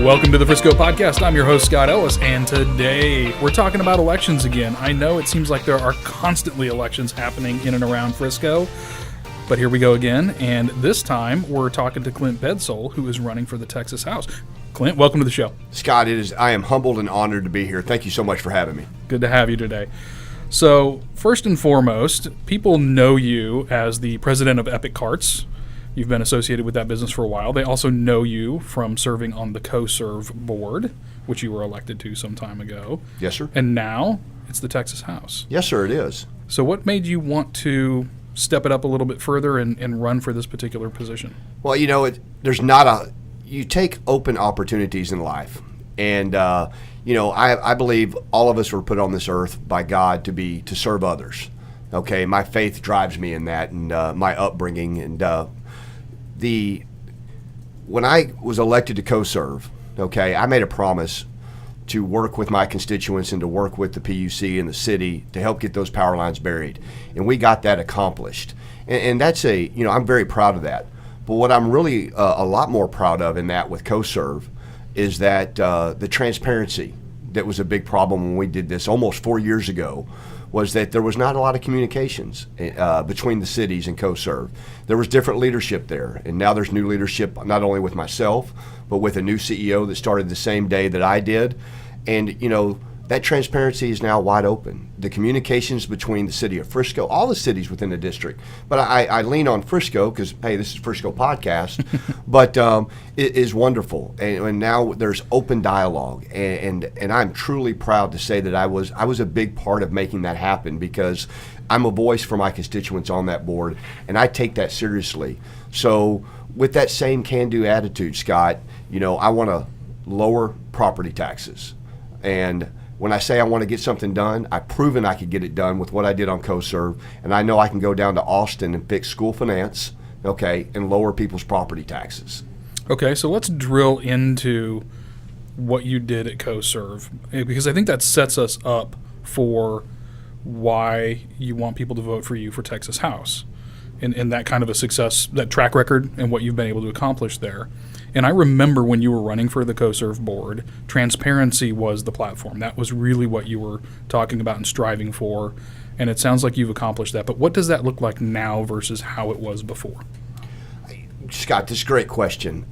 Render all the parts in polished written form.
Welcome to the Frisco Podcast. I'm your host, Scott Ellis, and today we're talking about elections again. I know it seems like there are constantly elections happening in and around Frisco, but here we go again, and this time we're talking to Clint Bedsole, who is running for the Texas House. Clint, welcome to the show. Scott, I am humbled and honored to be here. Thank you so much for having me. Good to have you today. So, first and foremost, people know you as the president of Epic Carts. You've been associated with that business for a while. They also know you from serving on the CoServ board, which you were elected to some time ago. Yes, sir. And now it's the Texas House. Yes, sir, it is. So what made you want to step it up a little bit further and run for this particular position? Well, you take open opportunities in life. And, I believe all of us were put on this earth by God to serve others. Okay, my faith drives me in that, and my upbringing, and when I was elected to CoServ, okay, I made a promise to work with my constituents and to work with the PUC and the city to help get those power lines buried, and we got that accomplished. And that's I'm very proud of that. But what I'm really a lot more proud of in that with CoServ is that the transparency that was a big problem when we did this almost 4 years ago was that there was not a lot of communications between the cities and CoServ. There was different leadership there, and now there's new leadership not only with myself, but with a new CEO that started the same day that I did. And, that transparency is now wide open. The communications between the city of Frisco, all the cities within the district, but I lean on Frisco because, hey, this is Frisco Podcast, but it is wonderful. And now there's open dialogue, and I'm truly proud to say that I was a big part of making that happen because I'm a voice for my constituents on that board, and I take that seriously. So with that same can-do attitude, Scott, I want to lower property taxes. And when I say I want to get something done, I've proven I could get it done with what I did on CoServ, and I know I can go down to Austin and fix school finance, okay, and lower people's property taxes. Okay, so let's drill into what you did at CoServ, because I think that sets us up for why you want people to vote for you for Texas House, and that kind of a success, that track record, and what you've been able to accomplish there. And I remember when you were running for the CoServ board, transparency was the platform. That was really what you were talking about and striving for, and it sounds like you've accomplished that. But what does that look like now versus how it was before? Scott, this is a great question.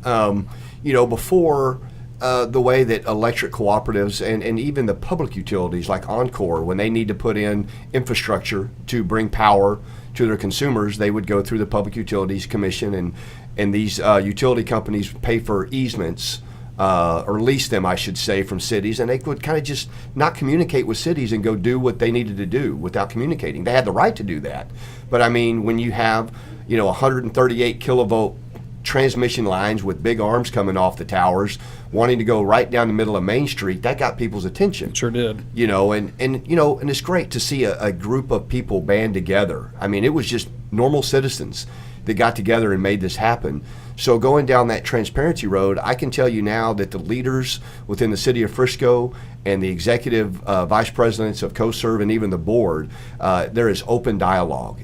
Before the way that electric cooperatives and even the public utilities like Encore, when they need to put in infrastructure to bring power to their consumers, they would go through the Public Utilities Commission, and these utility companies pay for easements, or lease them, I should say, from cities, and they would kind of just not communicate with cities and go do what they needed to do without communicating. They had the right to do that. But I mean, when you have 138 kilovolt transmission lines with big arms coming off the towers wanting to go right down the middle of Main Street, that got people's attention. It sure did. And it's great to see a group of people band together. I mean, it was just normal citizens that got together and made this happen. So going down that transparency road, I can tell you now that the leaders within the city of Frisco and the executive vice presidents of CoServ and even the board, there is open dialogue.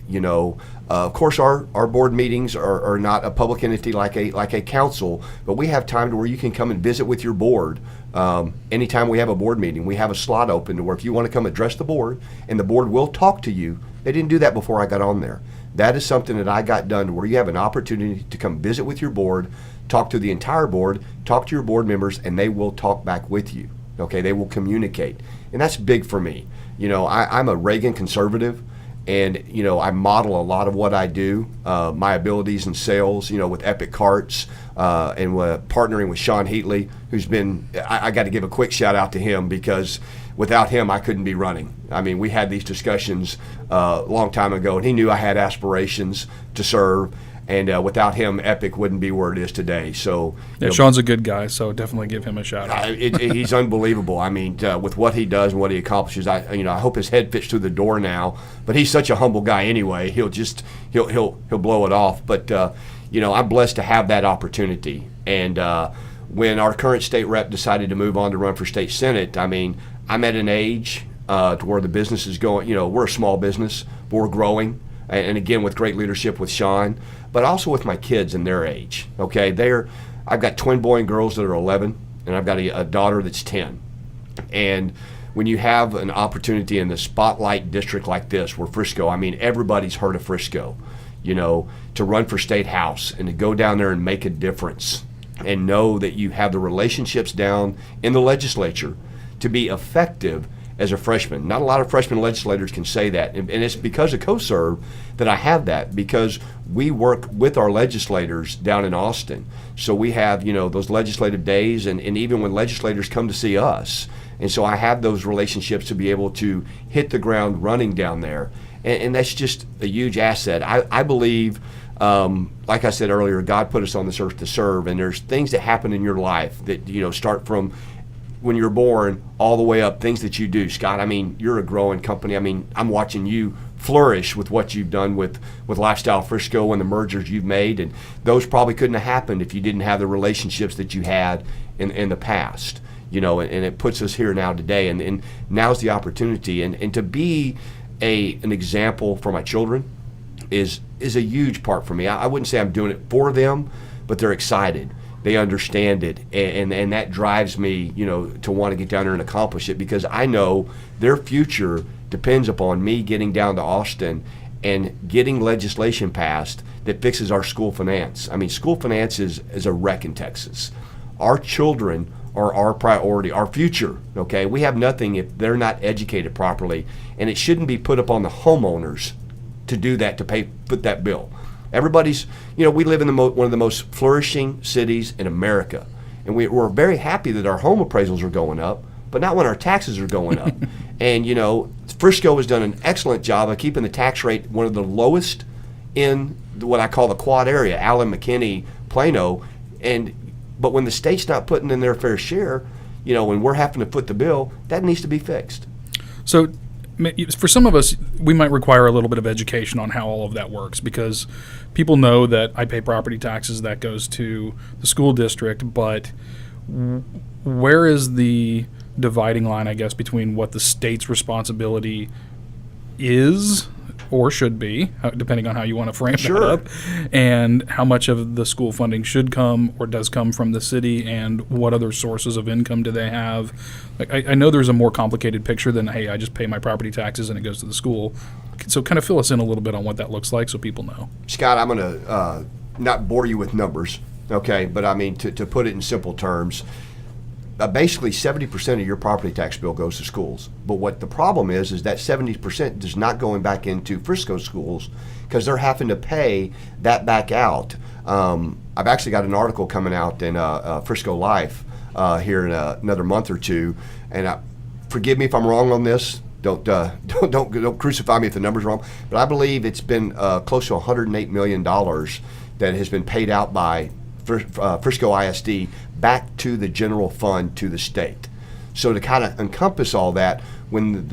Of course, our board meetings are not a public entity like a council, but we have time to where you can come and visit with your board. Anytime we have a board meeting, we have a slot open to where if you want to come address the board, and the board will talk to you. They didn't do that before I got on there. That is something that I got done to where you have an opportunity to come visit with your board, talk to the entire board, talk to your board members, and they will talk back with you. Okay, they will communicate. And that's big for me. I'm a Reagan conservative, and I model a lot of what I do, my abilities in sales, with Epic Carts, and partnering with Sean Heatley, who's been, I got to give a quick shout out to him because without him, I couldn't be running. I mean, we had these discussions a long time ago, and he knew I had aspirations to serve, and without him, Epic wouldn't be where it is today. So, Sean's a good guy, so definitely give him a shout out. He's unbelievable. I mean, with what he does and what he accomplishes, I hope his head fits through the door now. But he's such a humble guy anyway. He'll blow it off. But I'm blessed to have that opportunity. And when our current state rep decided to move on to run for state senate, I mean, I'm at an age to where the business is going. We're a small business, but we're growing. And again, with great leadership with Sean, but also with my kids and their age. Okay, I've got twin boy and girls that are 11 and I've got a daughter that's 10. And when you have an opportunity in the spotlight district like this, where Frisco, I mean, everybody's heard of Frisco, to run for state house and to go down there and make a difference and know that you have the relationships down in the legislature to be effective as a freshman. Not a lot of freshman legislators can say that, and it's because of CoServ that I have that, because we work with our legislators down in Austin. So we have, those legislative days, and even when legislators come to see us. And so I have those relationships to be able to hit the ground running down there. And that's just a huge asset. I believe, like I said earlier, God put us on this earth to serve, and there's things that happen in your life that, start from when you're born all the way up, things that you do. Scott, I mean, you're a growing company. I mean, I'm watching you flourish with what you've done with Lifestyle Frisco and the mergers you've made, and those probably couldn't have happened if you didn't have the relationships that you had in the past. And it puts us here now today, and now's the opportunity. And to be an example for my children is a huge part for me. I wouldn't say I'm doing it for them, but they're excited. They understand it, and that drives me, to want to get down there and accomplish it, because I know their future depends upon me getting down to Austin and getting legislation passed that fixes our school finance. I mean, school finance is a wreck in Texas. Our children are our priority, our future, okay? We have nothing if they're not educated properly, and it shouldn't be put upon the homeowners to do that, to put that bill. Everybody's, we live in one of the most flourishing cities in America, and we're very happy that our home appraisals are going up, but not when our taxes are going up. And, Frisco has done an excellent job of keeping the tax rate one of the lowest in what I call the quad area, Allen, McKinney, Plano, but when the state's not putting in their fair share, and we're having to foot the bill, that needs to be fixed. So for some of us, we might require a little bit of education on how all of that works, because people know that I pay property taxes, that goes to the school district, but where is the dividing line, I guess, between what the state's responsibility is or should be, depending on how you want to frame that up, and how much of the school funding should come or does come from the city, and what other sources of income do they have? Like, I know there's a more complicated picture than, hey, I just pay my property taxes and it goes to the school. So kind of fill us in a little bit on what that looks like so people know. Scott, I'm going to not bore you with numbers, okay, but I mean, to put it in simple terms, basically 70% of your property tax bill goes to schools. But what the problem is that 70% is not going back into Frisco schools, because they're having to pay that back out. I've actually got an article coming out in Frisco Life here in another month or two, and forgive me if I'm wrong on this. Don't crucify me if the number's wrong, but I believe it's been close to $108 million that has been paid out by Frisco ISD back to the general fund to the state. So to kind of encompass all that, when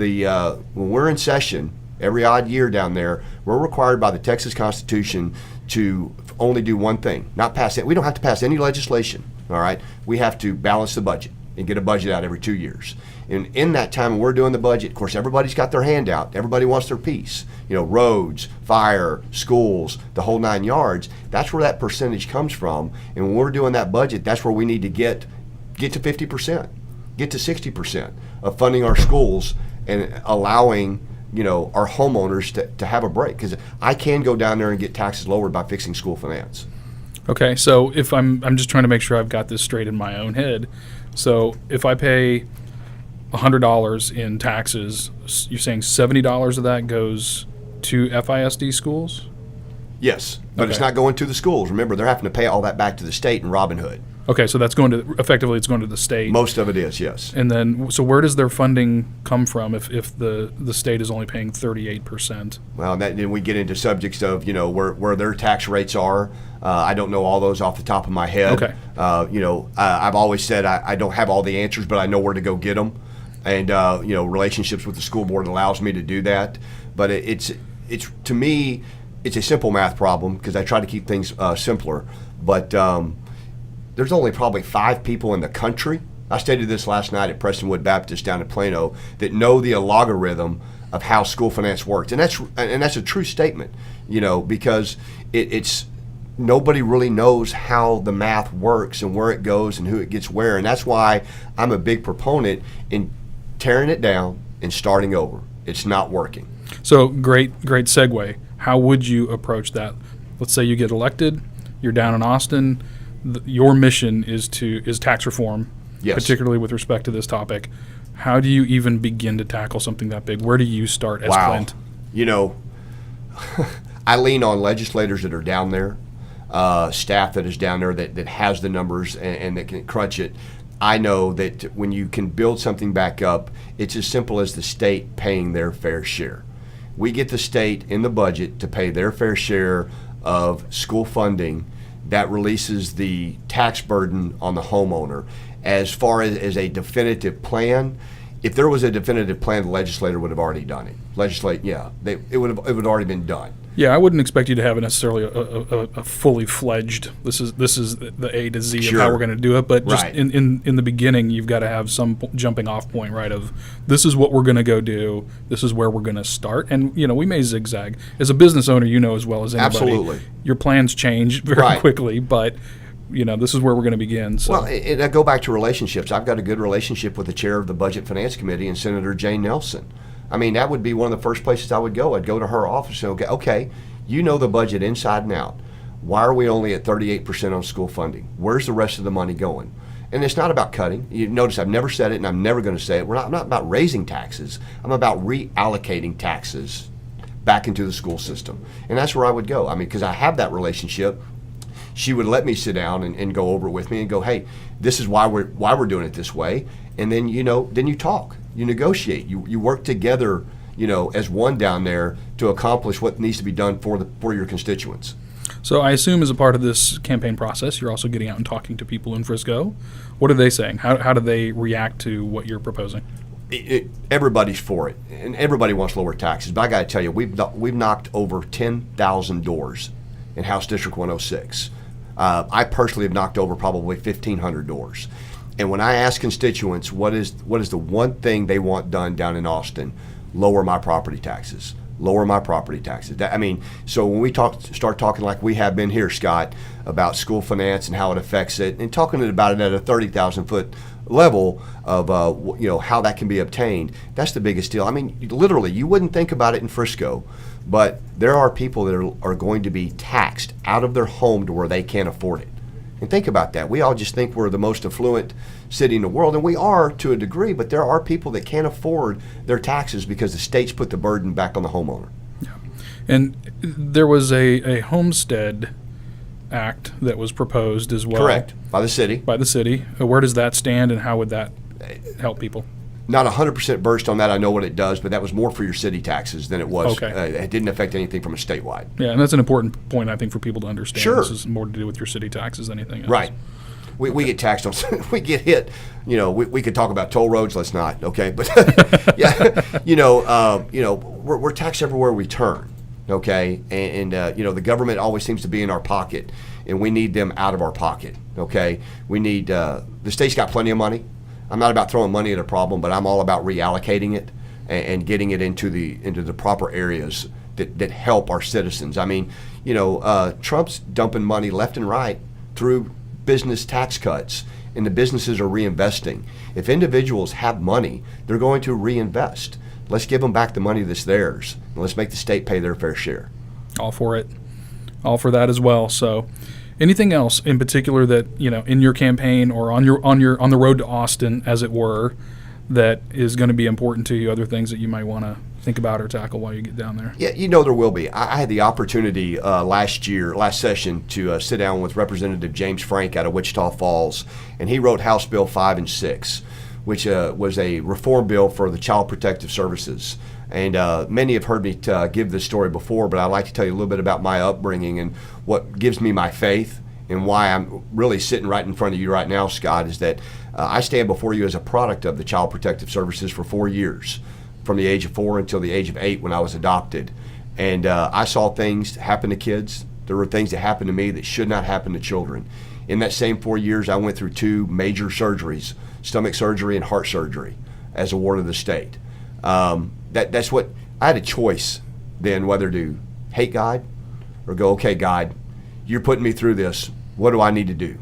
we're in session every odd year down there, we're required by the Texas Constitution to only do one thing, not pass it. We don't have to pass any legislation, all right? We have to balance the budget and get a budget out every 2 years. And in that time when we're doing the budget, of course, everybody's got their hand out. Everybody wants their piece. Roads, fire, schools, the whole 9 yards. That's where that percentage comes from. And when we're doing that budget, that's where we need to get to 50%, get to 60% of funding our schools and allowing, our homeowners to have a break. Because I can go down there and get taxes lowered by fixing school finance. Okay, so if I'm just trying to make sure I've got this straight in my own head. So if I pay $100 in taxes, you're saying $70 of that goes to FISD schools? Yes, but It's not going to the schools. Remember, they're having to pay all that back to the state and Robin Hood. Okay, so that's going to, effectively it's going to the state. Most of it is, yes. And then, so where does their funding come from if the state is only paying 38%? Well, then we get into subjects of, where their tax rates are. I don't know all those off the top of my head. Okay. I've always said I don't have all the answers, but I know where to go get them. And, relationships with the school board allows me to do that. But it's to me, it's a simple math problem, because I try to keep things simpler. But there's only probably 5 people in the country, I stated this last night at Prestonwood Baptist down in Plano, that know the algorithm of how school finance works. And that's a true statement, because it's nobody really knows how the math works and where it goes and who it gets where. And that's why I'm a big proponent in tearing it down and starting over. It's not working. So great segue. How would you approach that? Let's say you get elected, you're down in Austin. Your mission is tax reform, yes, particularly with respect to this topic. How do you even begin to tackle something that big? Where do you start as Clint? I lean on legislators that are down there, staff that is down there that has the numbers and that can crunch it. I know that when you can build something back up, it's as simple as the state paying their fair share. We get the state in the budget to pay their fair share of school funding. That releases the tax burden on the homeowner. As far as a definitive plan, if there was a definitive plan, the legislator would have already done it. It would have already been done. Yeah, I wouldn't expect you to have necessarily a fully fledged. This is the A to Z Sure. of how we're going to do it. But just Right. in the beginning, you've got to have some jumping off point, right? Of this is what we're going to go do. This is where we're going to start. And we may zigzag. As a business owner, as well as anybody. Absolutely. Your plans change very Right. quickly, but this is where we're going to begin. So. Well, and I go back to relationships. I've got a good relationship with the chair of the Budget Finance Committee and Senator Jane Nelson. I mean, that would be one of the first places I would go. I'd go to her office and okay, you know the budget inside and out. Why are we only at 38% on school funding? Where's the rest of the money going? And it's not about cutting. You notice I've never said it, and I'm never going to say it. I'm not about raising taxes. I'm about reallocating taxes back into the school system. And that's where I would go. I mean, because I have that relationship. She would let me sit down and go over it with me and go, hey, this is why we're doing it this way. And then then you talk, you negotiate, you work together, as one down there to accomplish what needs to be done for your constituents. So I assume as a part of this campaign process, you're also getting out and talking to people in Frisco. What are they saying? How do they react to what you're proposing? Everybody's for it, and everybody wants lower taxes. But I got to tell you, we've knocked over 10,000 doors in House District 106. I personally have knocked over probably 1,500 doors. And when I ask constituents what is the one thing they want done down in Austin, lower my property taxes. Lower my property taxes. So when we start talking like we have been here, Scott, about school finance and how it affects it, and talking about it at a 30,000 foot level of how that can be obtained, that's the biggest deal. I mean, literally, you wouldn't think about it in Frisco, but there are people that are going to be taxed out of their home to where they can't afford it. And think about that. We all just think we're the most affluent city in the world, and we are to a degree, but there are people that can't afford their taxes because the state's put the burden back on the homeowner. Yeah. And there was a homestead act that was proposed as well. Correct. By the city. Where does that stand, and how would that help people? Not 100% versed on that. I know what it does, but that was more for your city taxes than it was. Okay. It didn't affect anything from a statewide. Yeah, and that's an important point, I think, for people to understand. Sure. This is more to do with your city taxes than anything else. Right. We get taxed on. We get hit. We could talk about toll roads. Let's not. Okay, but yeah, we're taxed everywhere we turn. Okay, and the government always seems to be in our pocket, and we need them out of our pocket. Okay, we need the state's got plenty of money. I'm not about throwing money at a problem, but I'm all about reallocating it and getting it into the proper areas that help our citizens. I mean, Trump's dumping money left and right through business tax cuts, and the businesses are reinvesting. If individuals have money, they're going to reinvest. Let's give them back the money that's theirs, and let's make the state pay their fair share. All for it. All for that as well. So, anything else in particular that in your campaign or on the road to Austin, as it were, that is going to be important to you? Other things that you might want to think about or tackle while you get down there? Yeah, there will be. I had the opportunity last session to sit down with Representative James Frank out of Wichita Falls, and he wrote House Bill 5 and 6, which was a reform bill for the Child Protective Services. And many have heard me give this story before, but I'd like to tell you a little bit about my upbringing and what gives me my faith and why I'm really sitting right in front of you right now, Scott, is that I stand before you as a product of the Child Protective Services for 4 years, from the age of 4 until the age of 8 when I was adopted. And I saw things happen to kids. There were things that happened to me that should not happen to children. In that same 4 years, I went through 2 major surgeries, stomach surgery and heart surgery, as a ward of the state. That's what I had a choice then, whether to hate God or go, okay, God, you're putting me through this. What do I need to do?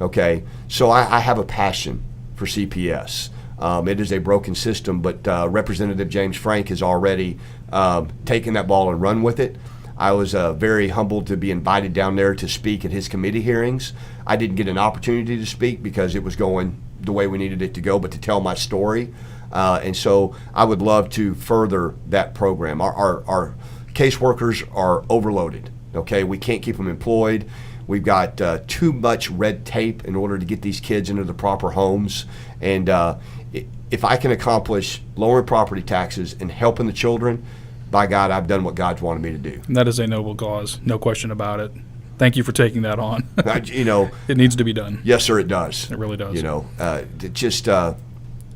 Okay, so I have a passion for CPS. It is a broken system, but Representative James Frank has already taken that ball and run with it. I was very humbled to be invited down there to speak at his committee hearings. I didn't get an opportunity to speak because it was going the way we needed it to go, but to tell my story. And so I would love to further that program. Our caseworkers are overloaded. Okay, we can't keep them employed. We've got too much red tape in order to get these kids into the proper homes. And if I can accomplish lowering property taxes and helping the children, by God, I've done what God's wanted me to do. And that is a noble cause, no question about it. Thank you for taking that on. It needs to be done. Yes, sir, it does. It really does. Just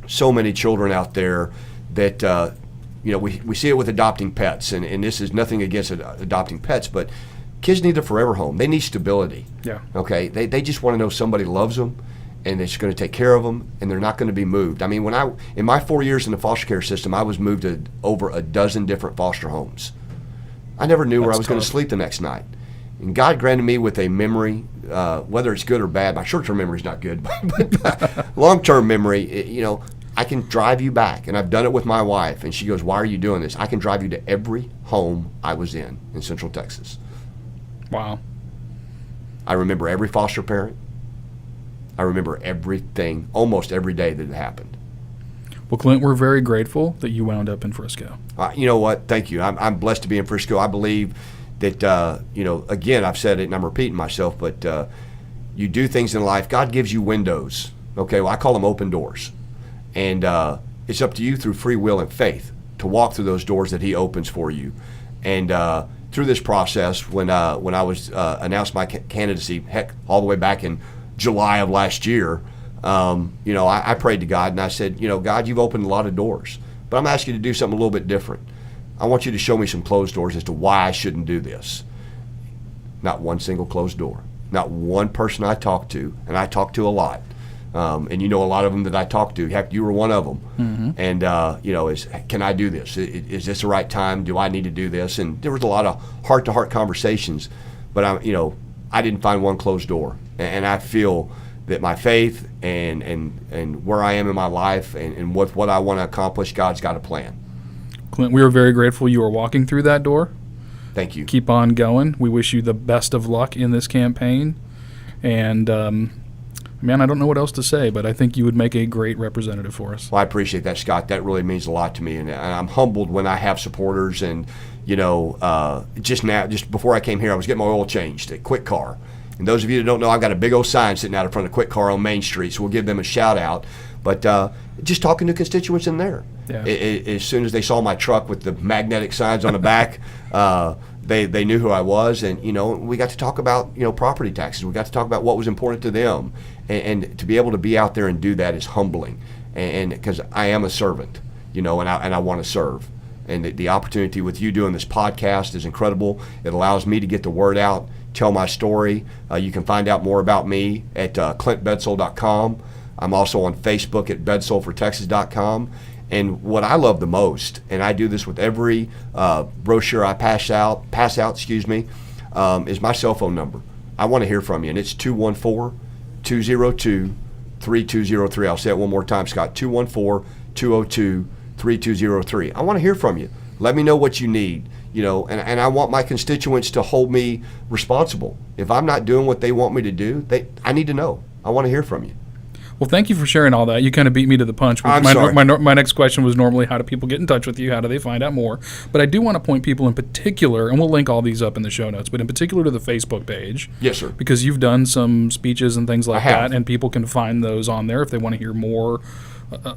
so many children out there that, we see it with adopting pets. And this is nothing against adopting pets, but kids need a forever home. They need stability. Yeah. Okay. They just want to know somebody loves them and they're just going to take care of them and they're not going to be moved. I mean, in my 4 years in the foster care system, I was moved to over a dozen different foster homes. I never knew where I was going to sleep the next night. And God granted me with a memory, whether it's good or bad. My short-term memory is not good, but long-term memory, I can drive you back. And I've done it with my wife. And she goes, why are you doing this? I can drive you to every home I was in Central Texas. Wow. I remember every foster parent. I remember everything, almost every day that it happened. Well, Clint, we're very grateful that you wound up in Frisco. You know what? Thank you. I'm blessed to be in Frisco. I believe that, again, I've said it and I'm repeating myself, but you do things in life. God gives you windows. Okay, well, I call them open doors. And it's up to you through free will and faith to walk through those doors that he opens for you. And through this process, when I was announced my candidacy, heck, all the way back in July of last year, I prayed to God and I said, God, you've opened a lot of doors, but I'm asking you to do something a little bit different. I want you to show me some closed doors as to why I shouldn't do this. Not one single closed door. Not one person I talked to, and I talked to a lot. And a lot of them that I talked to. Heck, you were one of them. Mm-hmm. And, can I do this? Is this the right time? Do I need to do this? And there was a lot of heart-to-heart conversations, but I didn't find one closed door. And I feel that my faith and where I am in my life and with what I want to accomplish, God's got a plan. Clint, we are very grateful you are walking through that door. Thank you. Keep on going. We wish you the best of luck in this campaign. And, man, I don't know what else to say, but I think you would make a great representative for us. Well, I appreciate that, Scott. That really means a lot to me. And I'm humbled when I have supporters. And, just before I came here, I was getting my oil changed at Quick Car. And those of you that don't know, I've got a big old sign sitting out in front of Quick Car on Main Street, so we'll give them a shout out. But just talking to constituents in there. Yeah. As soon as they saw my truck with the magnetic signs on the back, they knew who I was. And, we got to talk about, property taxes. We got to talk about what was important to them. And to be able to be out there and do that is humbling. And because I am a servant, and I want to serve. And the opportunity with you doing this podcast is incredible. It allows me to get the word out, tell my story. You can find out more about me at clintbedsole.com. I'm also on Facebook at bedsolefortexas.com. And what I love the most, and I do this with every brochure I pass out, is my cell phone number. I want to hear from you, and it's 214-202-3203. I'll say it one more time, Scott, 214-202-3203. I want to hear from you. Let me know what you need, and I want my constituents to hold me responsible. If I'm not doing what they want me to do, I need to know. I want to hear from you. Well, thank you for sharing all that. You kind of beat me to the punch. Sorry. My next question was normally how do people get in touch with you? How do they find out more? But I do want to point people in particular, and we'll link all these up in the show notes, but in particular to the Facebook page. Yes, sir. Because you've done some speeches and things like that, and people can find those on there if they want to hear more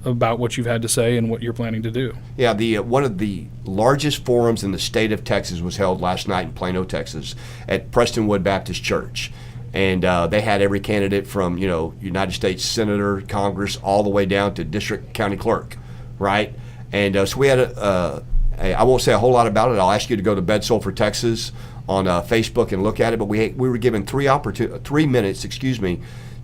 about what you've had to say and what you're planning to do. Yeah, one of the largest forums in the state of Texas was held last night in Plano, Texas, at Prestonwood Baptist Church. And they had every candidate from, United States Senator, Congress, all the way down to District County Clerk, right? And so we had I won't say a whole lot about it. I'll ask you to go to Bedsole for Texas on Facebook and look at it. But we were given 3 minutes,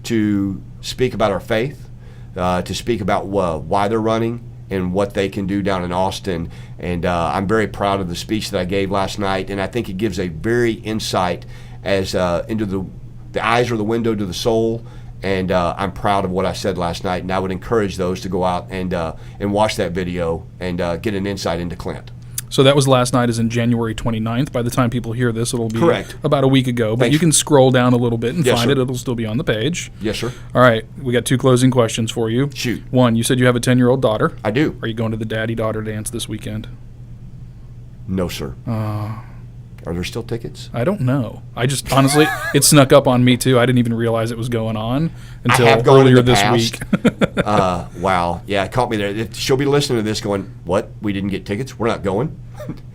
to speak about our faith, to speak about why they're running and what they can do down in Austin. And I'm very proud of the speech that I gave last night. And I think it gives a very insight as into the eyes are the window to the soul. And I'm proud of what I said last night, and I would encourage those to go out and watch that video and get an insight into Clint. So that was last night, is in January 29th. By the time people hear this, it'll be correct. About a week ago. But Thanks. You can scroll down a little bit and Yes, find sir. it. It'll still be on the page. Yes, sir. All right. We got 2 closing questions for you. Shoot. 1, you said you have a 10-year-old daughter. I do. Are you going to the daddy-daughter dance this weekend? No, sir. Are there still tickets? I don't know. I just, honestly, it snuck up on me, too. I didn't even realize it was going on until I have gone earlier in the this past. week. Wow. Yeah, it caught me there. She'll be listening to this going, what? We didn't get tickets? We're not going?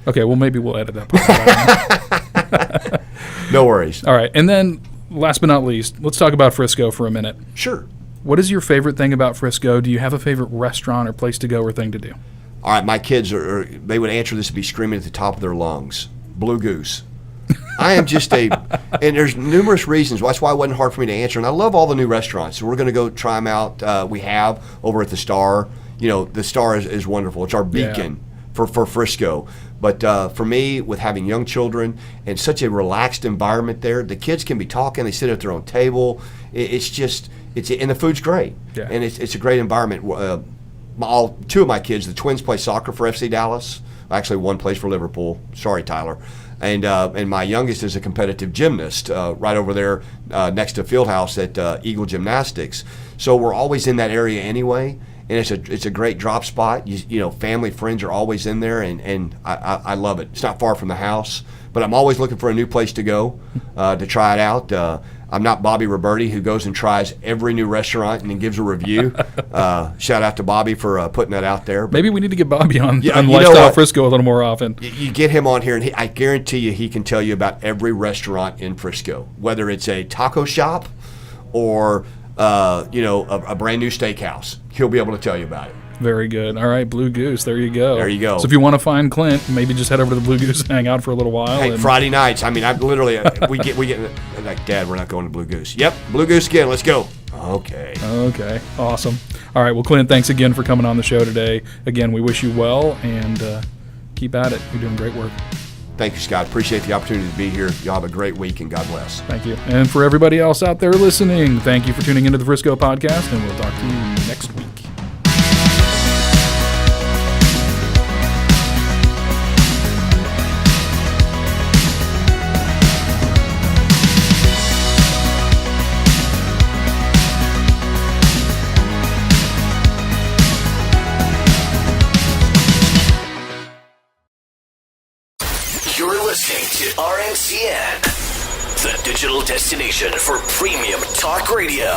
Okay, well, maybe we'll edit that part out. No worries. All right. And then, last but not least, let's talk about Frisco for a minute. Sure. What is your favorite thing about Frisco? Do you have a favorite restaurant or place to go or thing to do? All right, my kids they would answer this and be screaming at the top of their lungs. Blue Goose. I am just and there's numerous reasons. That's why it wasn't hard for me to answer. And I love all the new restaurants. So we're going to go try them out. We have over at the Star. You know, the Star is wonderful. It's our beacon for Frisco. But for me, with having young children and such a relaxed environment there, the kids can be talking. They sit at their own table. And the food's great. Yeah. And it's a great environment. 2 of my kids, the twins, play soccer for FC Dallas. Actually, one plays for Liverpool. Sorry, Tyler. And my youngest is a competitive gymnast right over there next to Fieldhouse at Eagle Gymnastics. So we're always in that area anyway, and it's a great drop spot. You know, family, friends are always in there, and I love it. It's not far from the house, but I'm always looking for a new place to go to try it out. I'm not Bobby Roberti, who goes and tries every new restaurant and then gives a review. Shout out to Bobby for putting that out there. But Maybe we need to get Bobby on you know Lifestyle what? Frisco a little more often. You get him on here, and I guarantee you he can tell you about every restaurant in Frisco, whether it's a taco shop or a brand new steakhouse. He'll be able to tell you about it. Very good. All right, Blue Goose. There you go. There you go. So if you want to find Clint, maybe just head over to the Blue Goose and hang out for a little while. Hey, and Friday nights. I mean, I literally we get like, Dad, we're not going to Blue Goose. Yep, Blue Goose again. Let's go. Okay. Okay. Awesome. All right. Well, Clint, thanks again for coming on the show today. Again, we wish you well and keep at it. You're doing great work. Thank you, Scott. Appreciate the opportunity to be here. Y'all have a great week, and God bless. Thank you. And for everybody else out there listening, thank you for tuning into the Frisco Podcast, and we'll talk to you next week. You're listening to RMCN, the digital destination for premium talk radio.